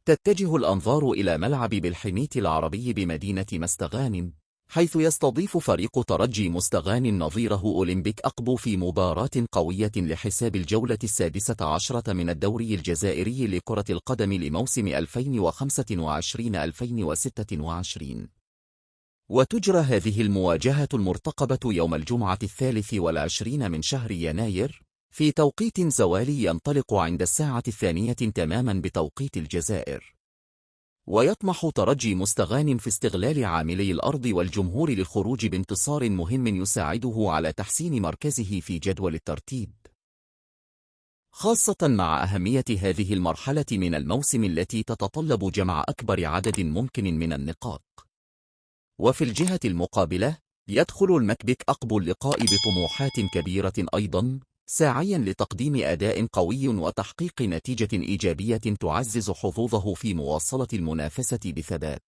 تتجه الأنظار إلى ملعب بالحميت العربي بمدينة مستغانم، حيث يستضيف فريق ترجي مستغانم نظيره أولمبيك أقبو في مباراة قوية لحساب الجولة 16 من الدوري الجزائري لكرة القدم لموسم 2025-2026. وتجرى هذه المواجهة المرتقبة يوم الجمعة 23 من شهر يناير في توقيت زوالي ينطلق عند الساعة 2 تماما بتوقيت الجزائر. ويطمح ترجي مستغانم في استغلال عاملي الأرض والجمهور للخروج بانتصار مهم يساعده على تحسين مركزه في جدول الترتيب، خاصة مع أهمية هذه المرحلة من الموسم التي تتطلب جمع أكبر عدد ممكن من النقاط. وفي الجهة المقابلة يدخل المكبك أقبو اللقاء بطموحات كبيرة أيضا، ساعيا لتقديم أداء قوي وتحقيق نتيجة إيجابية تعزز حظوظه في مواصلة المنافسة بثبات.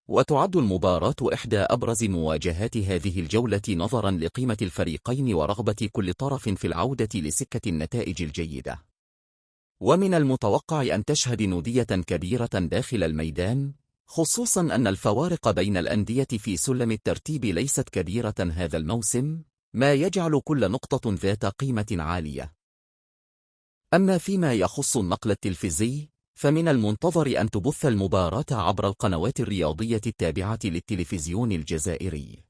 وتعد المباراة إحدى أبرز مواجهات هذه الجولة نظرا لقيمة الفريقين ورغبة كل طرف في العودة لسكة النتائج الجيدة. ومن المتوقع أن تشهد ندية كبيرة داخل الميدان، خصوصا أن الفوارق بين الأندية في سلم الترتيب ليست كبيرة هذا الموسم، ما يجعل كل نقطة ذات قيمة عالية. أما فيما يخص النقل التلفزي، فمن المنتظر أن تبث المباراة عبر القنوات الرياضية التابعة للتلفزيون الجزائري.